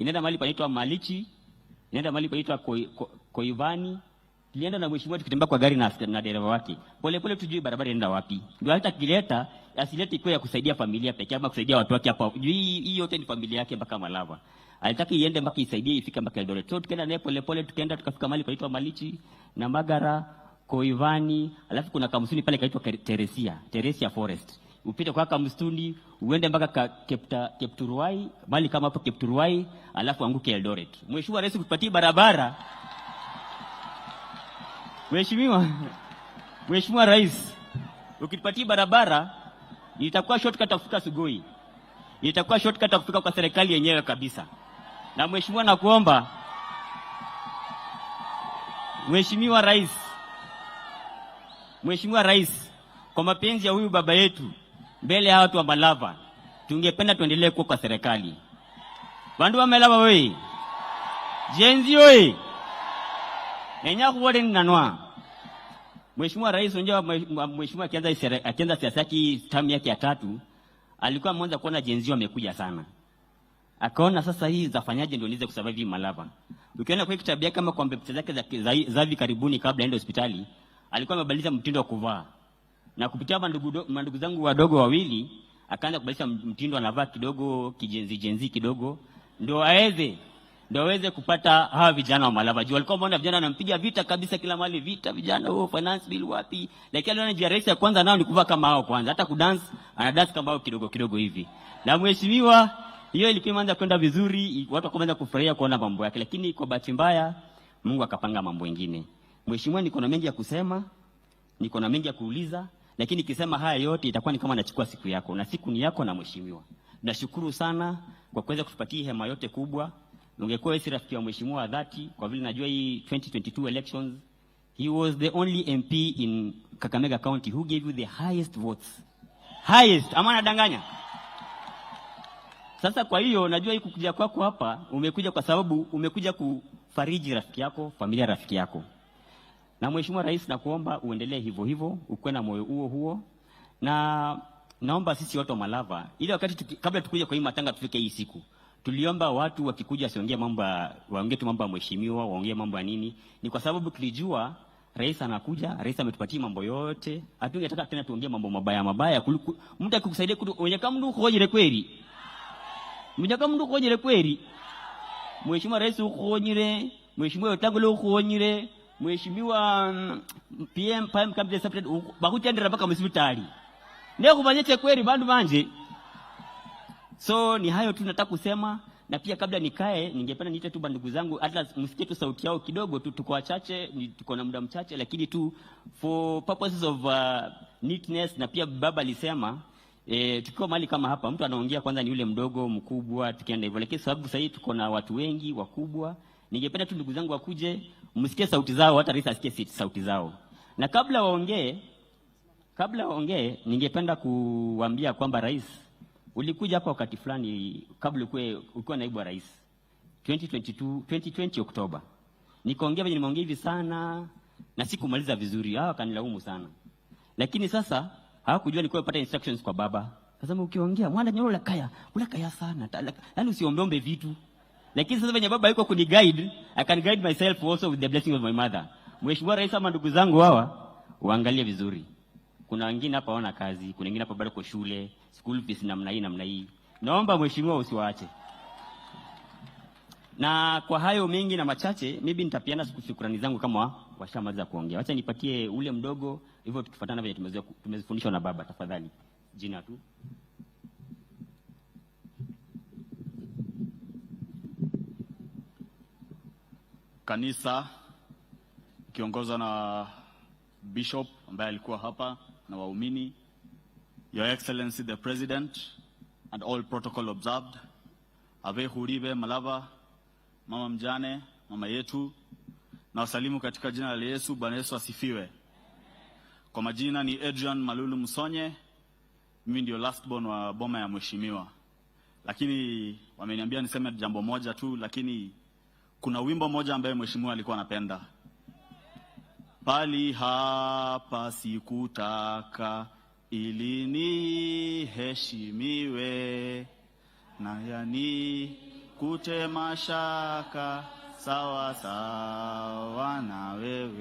inaenda mahali panaitwa Malichi, inaenda mahali panaitwa Koivani. Tulienda na mheshimiwa tukitembea kwa gari na dereva wake. Pole pole tujue barabara inaenda wapi. Ndio hata kileta asilete iko ya kusaidia familia pekee ama kusaidia watu wake hapa. Hii yote ni familia yake mpaka Malava. Alitaka iende mpaka isaidie ifike mpaka Eldoret. So tukaenda naye pole pole tukaenda tukafika mahali panaitwa Malichi na Magara, Koivani, alafu kuna kamsuni pale kaitwa Teresia Forest. Upite kwa kamstuni, uende mpaka Kepturuai, mahali kama hapo Kepturuai, alafu anguke Eldoret. Mheshimiwa Rais kutupatia barabara. Mheshimiwa Rais, ukitupatia barabara, itakuwa shortcut kufika Sugoi. Itakuwa shortcut kufika kwa serikali yenyewe kabisa. Na mheshimiwa nakuomba, Mheshimiwa Rais, kwa mapenzi ya huyu baba yetu, mbele ya watu wa Malava, tungependa tuendelee kwa serikali. Bandu wa Malava wewe. Jenzi wewe. Nenya kuwode ninanwa. Mheshimiwa Rais, unajua mheshimiwa akianza siasa yake term yake ya 3, alikuwa mwanza kuona jenzi wamekuja sana. Akaona sasa hii zafanyaje ndio niweze kusurvive Malava. Ukiona kwa kitabu kama kwa mbepesa zake za hivi karibuni kabla aende hospitali, alikuwa amebadilisha mtindo wa kuvaa. Na kupitia mandugu zangu wadogo wawili, akaanza kubadilisha mtindo, anavaa kidogo kijenzi kidogo, ndio aweze kupata hawa vijana wa Malava. Juu walikuwa wameona vijana wanampiga vita kabisa kila mahali, vita vijana, finance bill wapi. Lakini aliona njia rahisi ya kwanza nao ni kuvaa kama hao kwanza. Hata kudance, anadance kama hao kidogo hivi. Na mheshimiwa, hiyo ilikuwa imeanza kwenda vizuri, watu wakaanza kufurahia kuona mambo yake. Lakini kwa bahati mbaya, Mungu akapanga mambo mengine. Mheshimiwa, niko na mengi ya kusema, niko na mengi ya kuuliza, lakini nikisema haya yote itakuwa ni kama nachukua siku yako, na siku ni yako na mheshimiwa. Nashukuru sana kwa kuweza kutupatia hema yote kubwa. Ungekuwa wewe rafiki wa mheshimiwa dhati, kwa vile najua hii 2022 elections, he was the only MP in Kakamega County who gave you the highest votes. Highest, ama nadanganya? Sasa kwa hiyo najua hii kukuja kwako hapa, umekuja kwa sababu umekuja kufariji rafiki yako, familia rafiki yako. Na Mheshimiwa Rais, nakuomba uendelee hivyo, ukuwe na moyo huo. Na naomba sisi watu wa Malava, ili wakati kabla tukuje kwa hii matanga tufike hii siku, tuliomba watu wakikuja siongee waongee tu mambo ya mheshimiwa, waongee mambo ya nini. Ni kwa sababu tulijua Rais anakuja, Rais ametupatia mambo yote. Hatungetaka tena tuongee mambo mabaya. Mtu akikusaidia kama mtu ukojere kweli. Mheshimiwa Rais ukojere, Mheshimiwa Otagulo ukojere, Mheshimiwa PM Cabinet Secretary bakutendera mpaka hospitali. Ndio kubanyete kweli bandu manje. So ni hayo tu nataka kusema, na pia kabla nikae ningependa niite tu bandugu zangu hata msikie tu sauti yao kidogo tu, tuko wachache, tuko na muda mchache, lakini tu for purposes of neatness. Na pia baba alisema tukiwa mahali kama hapa mtu anaongea kwanza ni yule mdogo mkubwa tukienda hivyo, lakini sababu sasa hivi tuko na watu wengi wakubwa, ningependa tu ndugu zangu wakuje msikie sauti zao, hata Rais asikie sauti zao. Na kabla waongee ningependa kuambia kwamba Rais, ulikuja hapa wakati fulani kabla ulikuwa naibu wa rais 2020 Oktoba. Nikaongea venye nimeongea hivi sana na sikumaliza vizuri. Kanilaumu sana. Lakini sasa hawakujua nilikuwa napata instructions kwa baba. Sasa ukiongea mwana nyoro ula kaya sana. Yaani usiombeombe vitu. Lakini sasa venye baba yuko kuniguide, I can guide myself also with the blessing of my mother. Mheshimiwa Rais, ama ndugu zangu hawa uangalie vizuri. Kuna wengine hapa wana kazi, kuna wengine hapa bado kwa shule, school fees namna hii. Naomba mheshimiwa usiwaache. Na kwa hayo mengi na machache, maybe nitapiana shukrani zangu kama washamaliza kuongea. Acha nipatie ule mdogo, hivyo tukifuatana vile tumezifundishwa na baba, tafadhali. Jina tu. Kanisa kiongozwa na Bishop ambaye alikuwa hapa na waumini, Your Excellency the President and all protocol observed, Ave Huribe Malava, mama mjane, mama yetu, na wasalimu katika jina la Yesu. Bwana Yesu asifiwe. Kwa majina ni Adrian Malulu Musonye, mimi ndio last born wa boma ya mheshimiwa. Lakini wameniambia niseme jambo moja tu, lakini kuna wimbo moja ambaye mheshimiwa alikuwa anapenda. Pali hapa sikutaka ili ni heshimiwe na yani kute mashaka sawa sawa na wewe.